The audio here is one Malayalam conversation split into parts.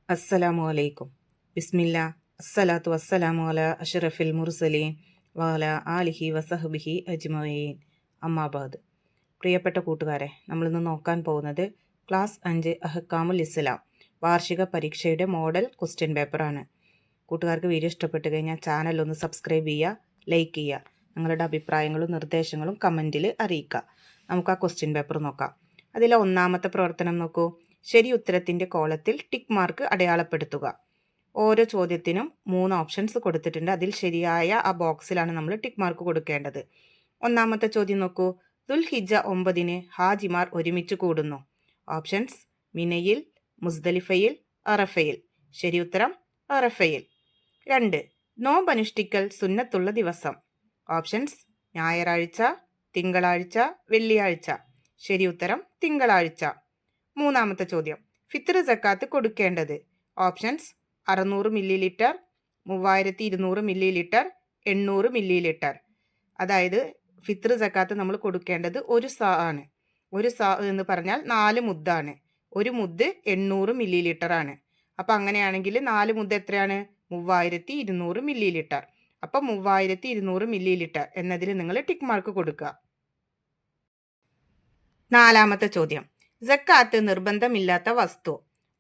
അസ്സലാമു അലൈക്കും. ബിസ്മില്ല. അസ്സലാത്തു വസ്സലാമു അല അഷ്റഫിൽ മുർസലീൻ വഅല ആലിഹി വസഹ്ബിഹി അജ്മഈൻ. അമ്മാബാദ്. പ്രിയപ്പെട്ട കൂട്ടുകാരെ, നമ്മളിന്ന് നോക്കാൻ പോകുന്നത് ക്ലാസ് 5 അഹ്കാമുൽ ഇസ്ലാം വാർഷിക പരീക്ഷയുടെ മോഡൽ ക്വസ്റ്റ്യൻ പേപ്പറാണ്. കൂട്ടുകാർക്ക് വീഡിയോ ഇഷ്ടപ്പെട്ട് കഴിഞ്ഞാൽ ചാനൽ ഒന്ന് സബ്സ്ക്രൈബ് ചെയ്യുക, ലൈക്ക് ചെയ്യുക. നിങ്ങളുടെ അഭിപ്രായങ്ങളും നിർദ്ദേശങ്ങളും കമൻറ്റിൽ അറിയിക്കുക. നമുക്ക് ആ ക്വസ്റ്റ്യൻ പേപ്പർ നോക്കാം. അതിലെ ഒന്നാമത്തെ പ്രവർത്തനം നോക്കൂ. ശരി ഉത്തരത്തിൻ്റെ കോളത്തിൽ ടിക്ക് മാർക്ക് അടയാളപ്പെടുത്തുക. ഓരോ ചോദ്യത്തിനും 3 ഓപ്ഷൻസ് കൊടുത്തിട്ടുണ്ട്. അതിൽ ശരിയായ ആ ബോക്സിലാണ് നമ്മൾ ടിക്ക് മാർക്ക് കൊടുക്കേണ്ടത്. ഒന്നാമത്തെ ചോദ്യം നോക്കൂ. ദുൽഹിജ്ജ 9 ഹാജിമാർ ഒരുമിച്ച് കൂടുന്നു. ഓപ്ഷൻസ്: മിനയിൽ, മുസ്ദലിഫയിൽ, അറഫയിൽ. ശരി ഉത്തരം അറഫയിൽ. 2. നോമ്പനുഷ്ഠിക്കൽ സുന്നത്തുള്ള ദിവസം. ഓപ്ഷൻസ്: ഞായറാഴ്ച, തിങ്കളാഴ്ച, വെള്ളിയാഴ്ച. ശരി ഉത്തരം തിങ്കളാഴ്ച. മൂന്നാമത്തെ ചോദ്യം. ഫിത്ർ സക്കാത്ത് കൊടുക്കേണ്ടത്. Options: 600 milli litre, 3200 milli litre, 800 milli litre. അതായത് ഫിത്ർ സക്കാത്ത് നമ്മൾ കൊടുക്കേണ്ടത് ഒരു സാ ആണ്. ഒരു സാ എന്ന് പറഞ്ഞാൽ 4 മുദ്ദാണ്. ഒരു മുദ്ദ് 800 മില്ലി ലിറ്റർ ആണ്. അപ്പം അങ്ങനെയാണെങ്കിൽ 4 മുദ്ദ് എത്രയാണ്? 3200 മില്ലി ലിറ്റർ. അപ്പം 3200 മില്ലി ലിറ്റർ എന്നതിൽ നിങ്ങൾ ടിക്ക് മാർക്ക് കൊടുക്കുക. നാലാമത്തെ ചോദ്യം. സക്കാത്ത് നിർബന്ധമില്ലാത്ത വസ്തു.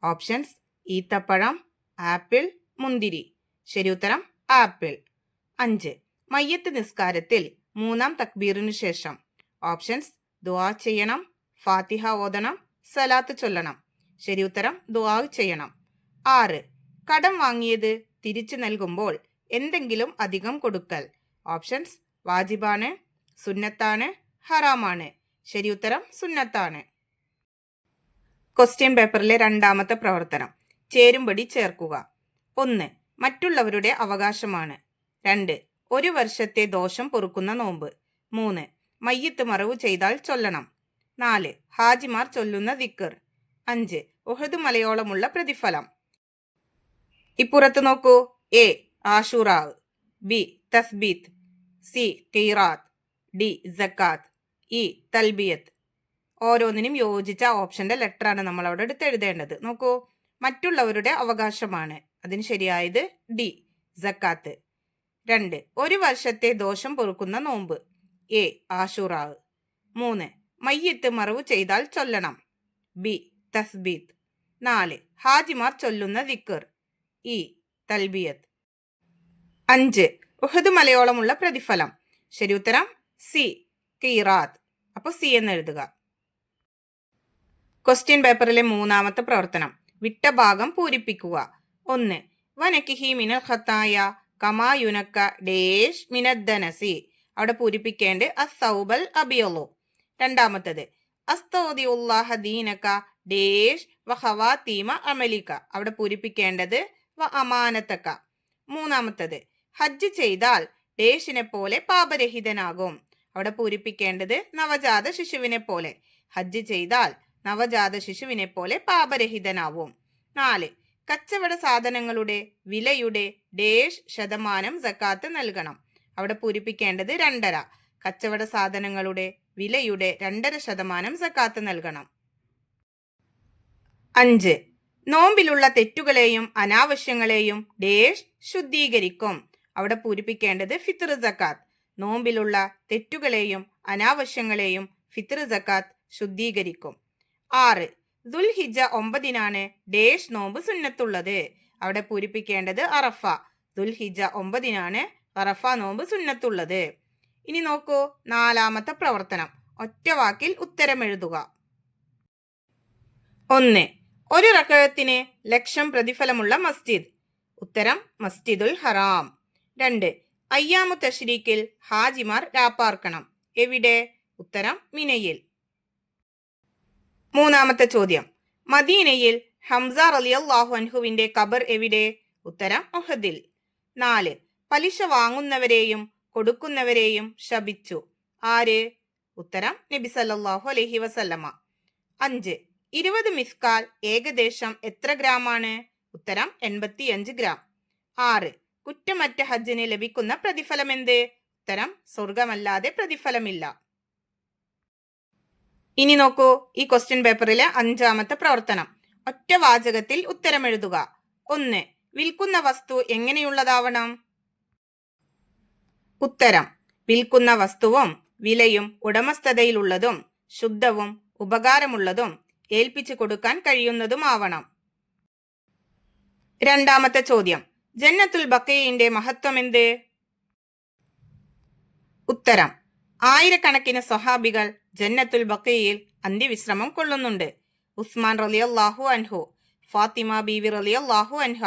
ഓപ്ഷൻസ്: ഈത്തപ്പഴം, ആപ്പിൾ, മുന്തിരി. ശരി ഉത്തരം ആപ്പിൾ. 5. മയ്യത്ത് നിസ്കാരത്തിൽ 3-ാം തക്ബീറിനു ശേഷം. ഓപ്ഷൻസ്: ദുആ ചെയ്യണം, ഫാത്തിഹ ഓതണം, സലാത്ത് ചൊല്ലണം. ശരി ഉത്തരം ദുആ ചെയ്യണം. 6. കടം വാങ്ങിയത് തിരിച്ചു നൽകുമ്പോൾ എന്തെങ്കിലും അധികം കൊടുക്കൽ. ഓപ്ഷൻസ്: വാജിബാണ്, സുന്നത്താണ്, ഹറാമാണ്. ശരി ഉത്തരം സുന്നത്താണ്. ക്വസ്റ്റ്യൻ പേപ്പറിലെ രണ്ടാമത്തെ പ്രവർത്തനം. ചേരുംപടി ചേർക്കുക. 1. മറ്റുള്ളവരുടെ അവകാശമാണ്. 2. ഒരു വർഷത്തെ ദോഷം പൊറുക്കുന്ന നോമ്പ്. 3. മയ്യത്ത് മറവു ചെയ്താൽ ചൊല്ലണം. 4. ഹാജിമാർ ചൊല്ലുന്ന ദിക്ർ. 5. ഉഹദ് മലയോളമുള്ള പ്രതിഫലം. ഇപ്പുറത്ത് നോക്കൂ. എ. ആഷുറാ, ബി. തസ്ബീത്ത്, സി. ഖീറാത്ത്, ഡി. സക്കാത്ത്, ഇ. തൽബിയത്ത്. ഓരോന്നിനും യോജിച്ച ഓപ്ഷന്റെ ലെറ്ററാണ് നമ്മൾ അവിടെ എടുത്ത് എഴുതേണ്ടത്. നോക്കൂ. മറ്റുള്ളവരുടെ അവകാശമാണ്. അതിന് ശരിയായത് ഡി, സക്കാത്ത്. 2. ഒരു വർഷത്തെ ദോഷം പൊറുക്കുന്ന നോമ്പ്. എ. ആഷുറാ. 3. മയ്യത്ത് മറവു ചെയ്താൽ ചൊല്ലണം. ബി. തസ്ബീത്ത്. 4. ഹാജിമാർ ചൊല്ലുന്ന ദിക്ർ. ഇ. തൽബിയത്ത്. 5. ഉഹദ് മലയോളമുള്ള പ്രതിഫലം. ശരി ഉത്തരം സി, ഖീറാത്ത്. അപ്പോൾ സി എന്ന് എഴുതുക. ക്വസ്റ്റ്യൻ പേപ്പറിലെ മൂന്നാമത്തെ പ്രവർത്തനം. വിട്ട ഭാഗം പൂരിപ്പിക്കുക. 1. വനക്കിഹി മിനൽ ഖത്തായ കമായുനക്ക ഡേഷ് മിനദ്ദനസി. അവിടെ പൂരിപ്പിക്കേണ്ട അസൗബൽ അബിയലു. രണ്ടാമത്തത് അസ്തൗദിഉല്ലാഹ ദീനക ഡേഷ് വഖവാതീമ അമലിക. അവിടെ പൂരിപ്പിക്കേണ്ടത് വ അമാനതക. മൂന്നാമത്തത് ഹജ്ജ് ചെയ്താൽ ഡേഷിനെ പോലെ പാപരഹിതനാകും. അവിടെ പൂരിപ്പിക്കേണ്ടത് നവജാത ശിശുവിനെ പോലെ. ഹജ്ജ് ചെയ്താൽ നവജാത ശിശുവിനെ പോലെ പാപരഹിതനാവും. 4. കച്ചവട സാധനങ്ങളുടെ വിലയുടെ ഡേഷ് ശതമാനം സക്കാത്ത് നൽകണം. അവിടെ പൂരിപ്പിക്കേണ്ടത് 2.5. കച്ചവട സാധനങ്ങളുടെ വിലയുടെ 2.5% സക്കാത്ത് നൽകണം. 5. നോമ്പിലുള്ള തെറ്റുകളെയും അനാവശ്യങ്ങളെയും ഡേഷ് ശുദ്ധീകരിക്കും. അവിടെ പൂരിപ്പിക്കേണ്ടത് ഫിത്ർ സക്കാത്ത്. നോമ്പിലുള്ള തെറ്റുകളെയും അനാവശ്യങ്ങളെയും ഫിത്ർ സക്കാത്ത് ശുദ്ധീകരിക്കും. 6. ദുൽഹിജ്ജ 9 ഡേഷ് നോമ്പ് സുന്നത്തുള്ളത്. അവിടെ പൂരിപ്പിക്കേണ്ടത് അറഫ. ദുൽഹിജ്ജ 9 അറഫ നോമ്പ് സുന്നത്തുള്ളത്. ഇനി നോക്കൂ. നാലാമത്തെ പ്രവർത്തനം. ഒറ്റ വാക്കിൽ ഉത്തരം എഴുതുക. 1. ഒരു റകഅത്തിന് 1,00,000 പ്രതിഫലമുള്ള മസ്ജിദ്. ഉത്തരം മസ്ജിദുൽ ഹറാം. 2. അയ്യാമു തശ്രീക്കിൽ ഹാജിമാർ രാപ്പാർക്കണം. എവിടെ? ഉത്തരം മിനയിൽ. മൂന്നാമത്തെ ചോദ്യം. മദീനയിൽ ഹംസ റളിയല്ലാഹു അൻഹുവിന്റെ ഖബർ എവിടെ? ഉത്തരം ഉഹദിൽ. 4. പലിശ വാങ്ങുന്നവരെയും കൊടുക്കുന്നവരെയും ശപിച്ചു. ആര്? ഉത്തരം നബി സല്ലല്ലാഹു അലൈഹി വസല്ലമ. 5. 20 മിസ്കാൽ ഏകദേശം എത്ര ഗ്രാമാണ്? ഉത്തരം 85 ഗ്രാം. 6. കുറ്റമറ്റ ഹജ്ജിന് ലഭിക്കുന്ന പ്രതിഫലം എന്ത്? ഉത്തരം സ്വർഗമല്ലാതെ പ്രതിഫലമില്ല. ഇനി നോക്കൂ. ഈ ക്വസ്റ്റ്യൻ പേപ്പറിലെ 5ാമത്തെ പ്രവർത്തനം. ഒറ്റ വാചകത്തിൽ ഉത്തരം എഴുതുക. 1. വിൽക്കുന്ന വസ്തു എങ്ങനെയുള്ളതാവണം? ഉത്തരം: വിൽക്കുന്ന വസ്തുവും വിലയും ഉടമസ്ഥതയിലുള്ളതും ശുദ്ധവും ഉപകാരമുള്ളതും ഏൽപ്പിച്ചു കൊടുക്കാൻ കഴിയുന്നതുമാവണം. രണ്ടാമത്തെ ചോദ്യം: ജന്നത്തുൽ ബഖീഇന്റെ മഹത്വം എന്ത്? ഉത്തരം: ആയിരക്കണക്കിന് സ്വഹാബികൾ ജന്നത്തുൽ ബഖീയിൽ അന്ത്യവിശ്രമം കൊള്ളുന്നുണ്ട്. ഉസ്മാൻ റളിയല്ലാഹു അൻഹു, ഫാത്തിമ ബീവി റളിയല്ലാഹു അൻഹ,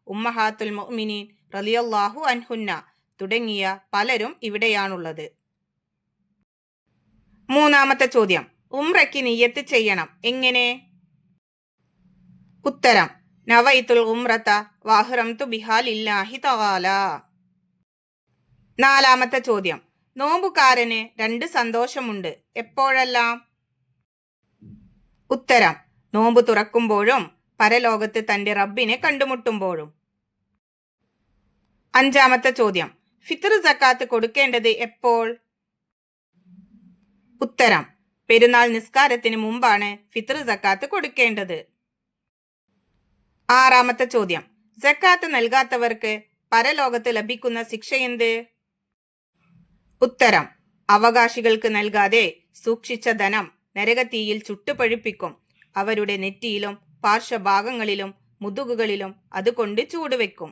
ഉമ്മഹാത്തുൽ മുഅ്മിനീൻ റളിയല്ലാഹു അൻഹുന്ന തുടങ്ങിയ പലരും ഇവിടെയാണുള്ളത്. മൂന്നാമത്തെ ചോദ്യം: ഉംറയ്ക്ക് നിയ്യത്ത് ചെയ്യണം. എങ്ങനെ? ഉത്തരം: നവൈത്തുൽ ഉംറത വഅഹ്റംതു ബിഹാ ലില്ലാഹി തആല. നാലാമത്തെ ചോദ്യം: നോമ്പുകാരന് 2 സന്തോഷമുണ്ട്. എപ്പോഴെല്ലാം? ഉത്തരം: നോമ്പ് തുറക്കുമ്പോഴും പരലോകത്ത് തന്റെ റബ്ബിനെ കണ്ടുമുട്ടുമ്പോഴും. അഞ്ചാമത്തെ ചോദ്യം: ഫിത്ർ സക്കാത്ത് കൊടുക്കേണ്ടത് എപ്പോൾ? ഉത്തരം: പെരുന്നാൾ നിസ്കാരത്തിന് മുമ്പാണ് ഫിത്ർ സക്കാത്ത് കൊടുക്കേണ്ടത്. ആറാമത്തെ ചോദ്യം: സക്കാത്ത് നൽകാത്തവർക്ക് പരലോകത്ത് ലഭിക്കുന്ന ശിക്ഷയെന്ത്? ഉത്തരം: അവകാശികൾക്ക് നൽകാതെ സൂക്ഷിച്ച ധനം നരകത്തീയിൽ ചുട്ടുപഴുപ്പിക്കും. അവരുടെ നെറ്റിയിലും പാർശ്വഭാഗങ്ങളിലും മുതുകുകളിലും അതുകൊണ്ട് ചൂടുവെക്കും.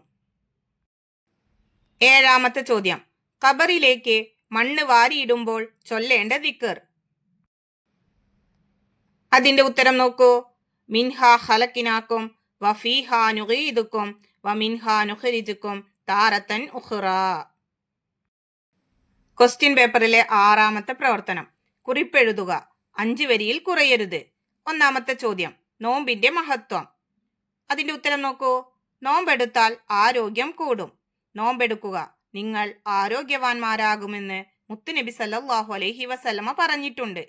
ഏഴാമത്തെ ചോദ്യം: ഖബറിലേക്ക് മണ്ണ് വാരിയിടുമ്പോൾ ചൊല്ലേണ്ട ദിക്ർ. അതിന്റെ ഉത്തരം നോക്കൂ. മിൻഹാ ഖലഖ്നാകും വഫീഹാ നുഈദുകും വമിൻഹാ നുഖ്രിജുകും താറത്തൻ ഉഖ്റാ. ക്വസ്റ്റ്യൻ പേപ്പറിലെ 6ാമത്തെ പ്രവർത്തനം: കുറിപ്പെഴുതുക. 5 വരിയിൽ കുറയരുത്. ഒന്നാമത്തെ ചോദ്യം: നോമ്പിന്റെ മഹത്വം. അതിന്റെ ഉത്തരം നോക്കൂ. നോമ്പെടുത്താൽ ആരോഗ്യം കൂടും. നോമ്പെടുക്കുക, നിങ്ങൾ ആരോഗ്യവാന്മാരാകുമെന്ന് മുത്തുനബി സല്ലല്ലാഹു അലൈഹി വസല്ലമ പറഞ്ഞിട്ടുണ്ട്.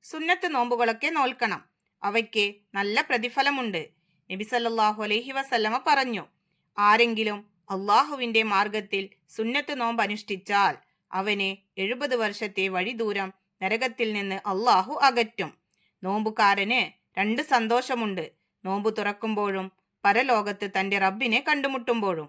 സുന്നത്ത് നോമ്പുകളൊക്കെ നോൽക്കണം. അവയ്ക്ക് നല്ല പ്രതിഫലമുണ്ട്. നബി സല്ലല്ലാഹു അലൈഹി വസല്ലമ പറഞ്ഞു: ആരെങ്കിലും അള്ളാഹുവിന്റെ മാർഗത്തിൽ സുന്നത്ത് നോമ്പ് അനുഷ്ഠിച്ചാൽ അവനെ 70 വർഷത്തെ വഴിദൂരം നരകത്തിൽ നിന്ന് അള്ളാഹു അകറ്റും. നോമ്പുകാരന് 2 സന്തോഷമുണ്ട്. നോമ്പ് തുറക്കുമ്പോഴും പരലോകത്ത് തന്റെ റബ്ബിനെ കണ്ടുമുട്ടുമ്പോഴും.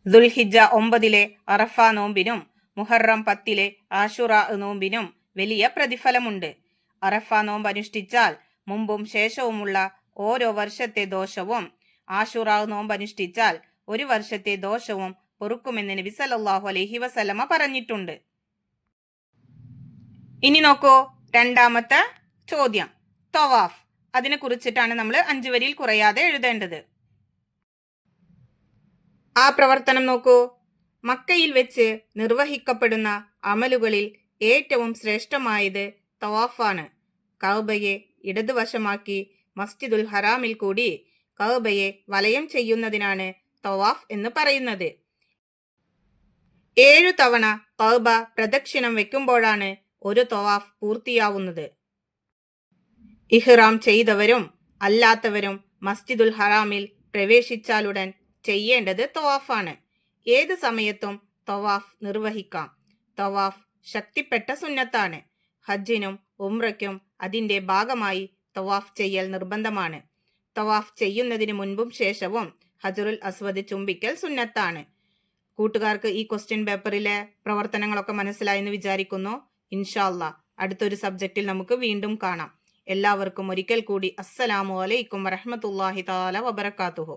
ദുൽഹിജ്ജ 9 അറഫ നോമ്പിനും മുഹറം 10 ആശുറാ നോമ്പിനും വലിയ പ്രതിഫലമുണ്ട്. അറഫ നോമ്പ് അനുഷ്ഠിച്ചാൽ മുമ്പും ശേഷവുമുള്ള ഓരോ വർഷത്തെ ദോഷവും, ആശുറാ നോമ്പ് അനുഷ്ഠിച്ചാൽ 1 വർഷത്തെ ദോഷവും പൊറുക്കുമെന്ന് നബി സല്ലല്ലാഹു അലൈഹി വസല്ലമ പറഞ്ഞിട്ടുണ്ട്. ഇനി നോക്കൂ, രണ്ടാമത്തെ ചോദ്യം തവാഫ്. അതിനെ കുറിച്ചിട്ടാണ് നമ്മൾ 5 വരിയിൽ കുറയാതെ എഴുതേണ്ടത്. ആ പ്രവർത്തനം നോക്കൂ. മക്കയിൽ വെച്ച് നിർവഹിക്കപ്പെടുന്ന അമലുകളിൽ ഏറ്റവും ശ്രേഷ്ഠമായത് തവാഫാണ്. കഅബയെ ഇടതുവശമാക്കി മസ്ജിദുൽ ഹറാമിൽ കൂടി കഅബയെ വലയം ചെയ്യുന്നതിനാണ് തവാഫ് എന്ന് പറയുന്നത്. 7 തവണ കഅബ പ്രദക്ഷിണം വെക്കുമ്പോഴാണ് ഒരു തവാഫ് പൂർത്തിയാവുന്നത്. ഇഹ്റാം ചെയ്തവരും അല്ലാത്തവരും മസ്ജിദുൽ ഹറാമിൽ പ്രവേശിച്ചാലുടൻ ചെയ്യേണ്ടത് തവാഫാണ്. ഏത് സമയത്തും തവാഫ് നിർവഹിക്കാം. തവാഫ് ശക്തിപ്പെട്ട സുന്നത്താണ്. ഹജ്ജിനും ഉംറയ്ക്കും അതിന്റെ ഭാഗമായി തവാഫ് ചെയ്യൽ നിർബന്ധമാണ്. തവാഫ് ചെയ്യുന്നതിന് മുൻപും ശേഷവും ഹജറുൽ അസ്വദ് ചുംബിക്കൽ സുന്നത്താണ്. കൂട്ടുകാർക്ക് ഈ ക്വസ്റ്റ്യൻ പേപ്പറിലെ പ്രവർത്തനങ്ങളൊക്കെ മനസ്സിലായെന്ന് വിചാരിക്കുന്നു. ഇൻഷാ അല്ലാഹ് അടുത്തൊരു സബ്ജക്റ്റിൽ നമുക്ക് വീണ്ടും കാണാം. എല്ലാവർക്കും ഒരിക്കൽ കൂടി അസ്സലാമു അലൈക്കും വറഹ്മത്തുള്ളാഹി തആല വബറകാതുഹു.